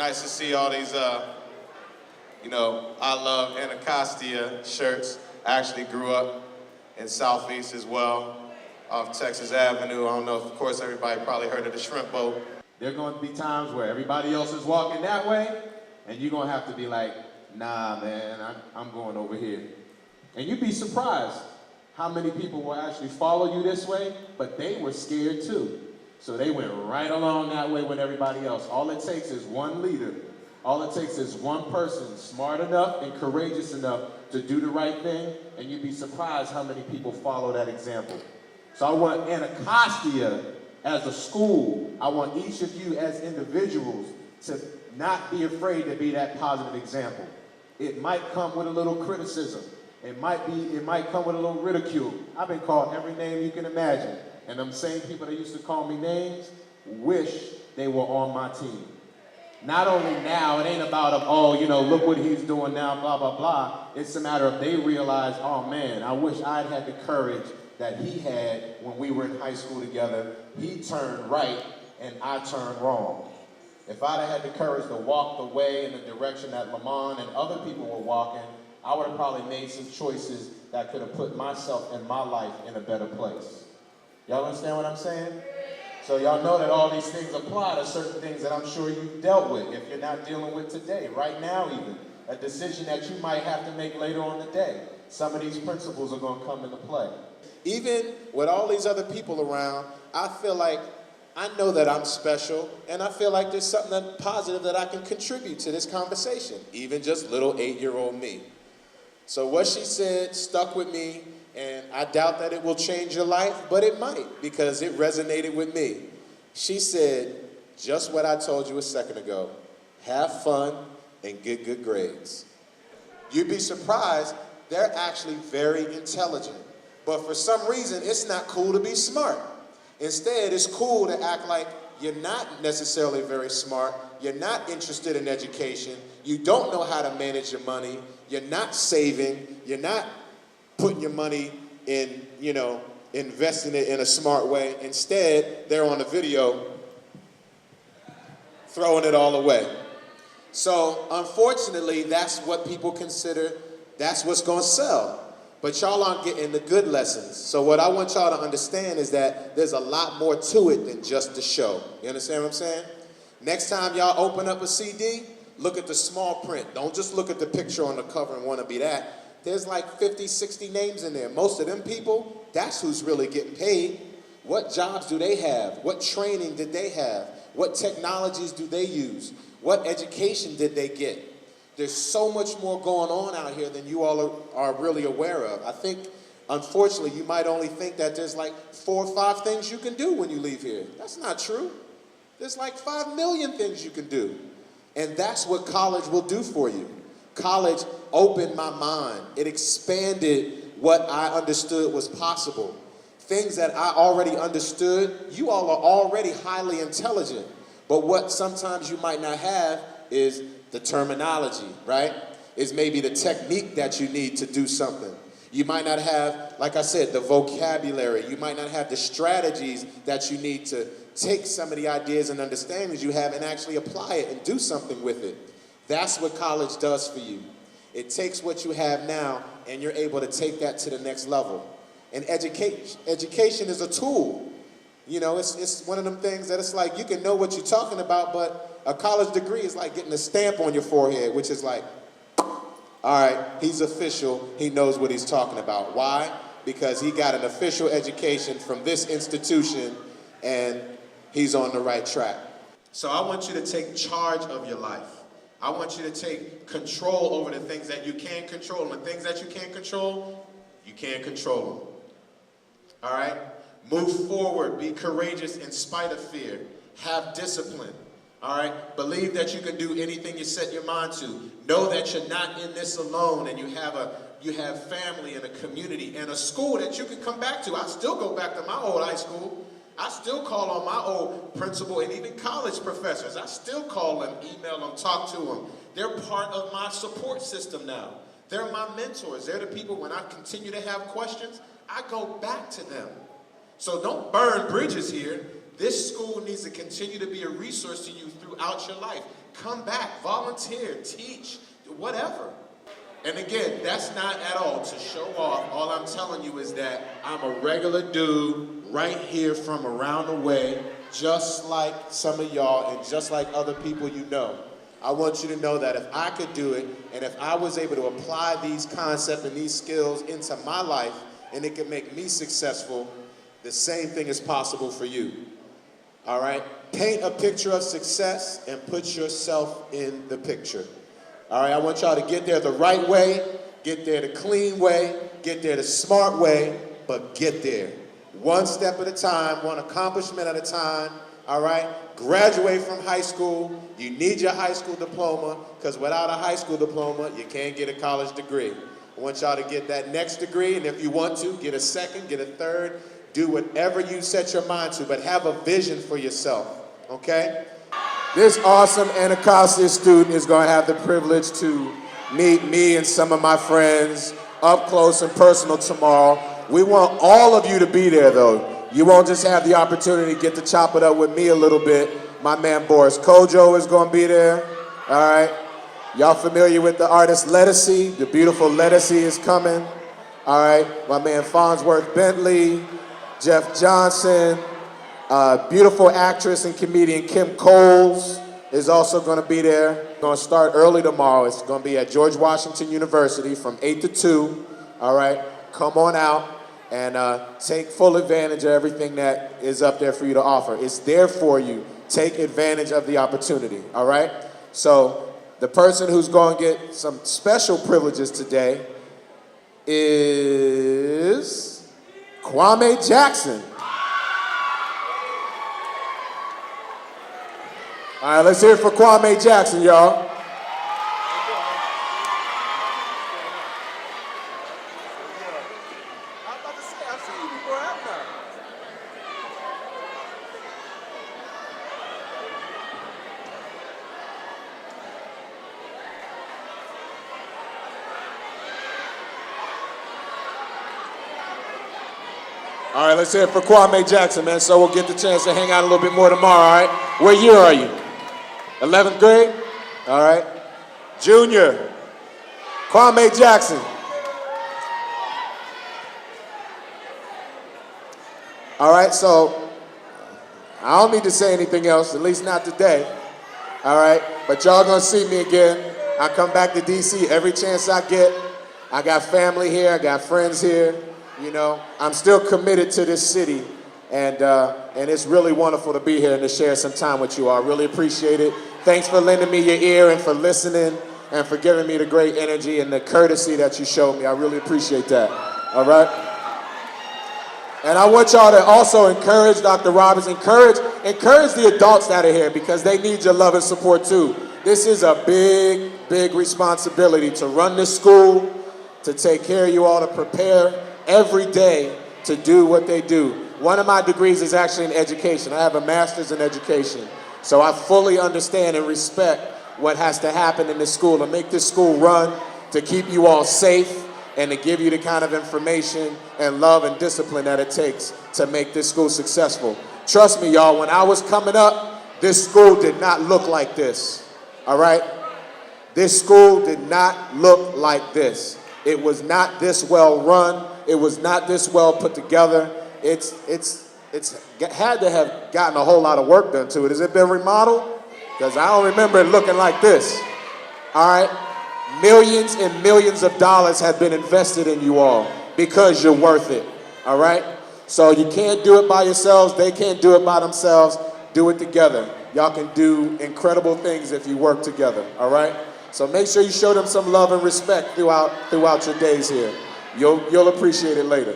Nice to see all these, I love Anacostia shirts. I actually grew up in Southeast as well, off Texas Avenue. I don't know if, of course, everybody probably heard of the shrimp boat. There are going to be times where everybody else is walking that way, and you're going to have to be like, nah, man, I'm going over here. And you'd be surprised how many people will actually follow you this way, but they were scared too. So they went right along that way with everybody else. All it takes is one leader. All it takes is one person smart enough and courageous enough to do the right thing, and you'd be surprised how many people follow that example. So I want Anacostia as a school, I want each of you as individuals to not be afraid to be that positive example. It might come with a little criticism. It might come with a little ridicule. I've been called every name you can imagine. And them same people that used to call me names wish they were on my team. Not only now, it ain't about look what he's doing now, blah, blah, blah. It's a matter of they realize, oh man, I wish I'd had the courage that he had when we were in high school together. He turned right and I turned wrong. If I'd have had the courage to walk the way in the direction that Lamman and other people were walking, I would have probably made some choices that could have put myself and my life in a better place. Y'all understand what I'm saying? So y'all know that all these things apply to certain things that I'm sure you've dealt with if you're not dealing with today, right now even. A decision that you might have to make later on the day. Some of these principles are going to come into play. Even with all these other people around, I feel like I know that I'm special, and I feel like there's something positive that I can contribute to this conversation, even just little 8-year-old me. So what she said stuck with me, and I doubt that it will change your life, but it might, because it resonated with me. She said, just what I told you a second ago, have fun and get good grades. You'd be surprised, they're actually very intelligent. But for some reason, it's not cool to be smart. Instead, it's cool to act like you're not necessarily very smart, you're not interested in education, you don't know how to manage your money, you're not saving, you're not putting your money in, investing it in a smart way. Instead, they're on the video throwing it all away. So, unfortunately, that's what people consider, that's what's going to sell. But y'all aren't getting the good lessons. So what I want y'all to understand is that there's a lot more to it than just the show. You understand what I'm saying? Next time y'all open up a CD, look at the small print. Don't just look at the picture on the cover and want to be that. There's like 50, 60 names in there. Most of them people, that's who's really getting paid. What jobs do they have? What training did they have? What technologies do they use? What education did they get? There's so much more going on out here than you all are really aware of. I think, unfortunately, you might only think that there's like 4 or 5 things you can do when you leave here. That's not true. There's like 5 million things you can do. And that's what college will do for you. College opened my mind. It expanded what I understood was possible. Things that I already understood, you all are already highly intelligent. But what sometimes you might not have is the terminology, right? Is maybe the technique that you need to do something. You might not have, like I said, the vocabulary. You might not have the strategies that you need to take some of the ideas and understandings you have and actually apply it and do something with it. That's what college does for you. It takes what you have now and you're able to take that to the next level. And education is a tool. It's one of them things that it's like you can know what you're talking about, but a college degree is like getting a stamp on your forehead, which is like, all right, he's official, he knows what he's talking about. Why? Because he got an official education from this institution and he's on the right track. So I want you to take charge of your life. I want you to take control over the things that you can control. And the things that you can't control, you can't control them. All right? Move forward, be courageous in spite of fear. Have discipline. All right? Believe that you can do anything you set your mind to. Know that you're not in this alone and you have family and a community and a school that you can come back to. I still go back to my old high school. I still call on my old principal and even college professors. I still call them, email them, talk to them. They're part of my support system now. They're my mentors. They're the people when I continue to have questions, I go back to them. So don't burn bridges here. This school needs to continue to be a resource to you throughout your life. come back, volunteer, teach, whatever. And again, that's not at all to show off. All I'm telling you is that I'm a regular dude right here from around the way, just like some of y'all and just like other people you know. I want you to know that if I could do it, and if I was able to apply these concepts and these skills into my life, and it could make me successful, the same thing is possible for you. All right? Paint a picture of success and put yourself in the picture. All right, I want y'all to get there the right way, get there the clean way, get there the smart way, but get there. One step at a time, one accomplishment at a time, all right? Graduate from high school. You need your high school diploma, because without a high school diploma, you can't get a college degree. I want y'all to get that next degree, and if you want to, get a second, get a third, do whatever you set your mind to, but have a vision for yourself, okay? This awesome Anacostia student is going to have the privilege to meet me and some of my friends up close and personal tomorrow. We want all of you to be there, though. You won't just have the opportunity to get to chop it up with me a little bit. My man Boris Kojo is going to be there. All right. Y'all familiar with the artist Lettucey? The beautiful Lettucey is coming. All right. My man Farnsworth Bentley, Jeff Johnson. Beautiful actress and comedian Kim Coles is also going to be there. We're going to start early tomorrow. It's going to be at George Washington University from 8 to 2. All right, come on out and take full advantage of everything that is up there for you to offer. It's there for you. Take advantage of the opportunity. All right? So the person who's going to get some special privileges today is Kwame Jackson. All right, let's hear it for Kwame Jackson, y'all. All right, let's hear it for Kwame Jackson, man, so we'll get the chance to hang out a little bit more tomorrow, all right? What year are you? 11th grade? All right. Junior, Kwame Jackson. All right, so I don't need to say anything else, at least not today. All right, but y'all gonna see me again. I come back to DC every chance I get. I got family here, I got friends here. You know, I'm still committed to this city. And it's really wonderful to be here and to share some time with you all. I really appreciate it. Thanks for lending me your ear and for listening and for giving me the great energy and the courtesy that you showed me. I really appreciate that. All right? And I want y'all to also encourage Dr. Robbins, encourage the adults that are here because they need your love and support too. This is a big, big responsibility to run this school, to take care of you all, to prepare every day to do what they do. One of my degrees is actually in education. I have a master's in education. So I fully understand and respect what has to happen in this school to make this school run, to keep you all safe, and to give you the kind of information and love and discipline that it takes to make this school successful. Trust me, y'all, when I was coming up, this school did not look like this, all right? This school did not look like this. It was not this well run. It was not this well put together. It's had to have gotten a whole lot of work done to it. Has it been remodeled? Because I don't remember it looking like this. All right? Millions and millions of dollars have been invested in you all because you're worth it. All right? So you can't do it by yourselves. They can't do it by themselves. Do it together. Y'all can do incredible things if you work together. All right? So make sure you show them some love and respect throughout your days here. You'll appreciate it later.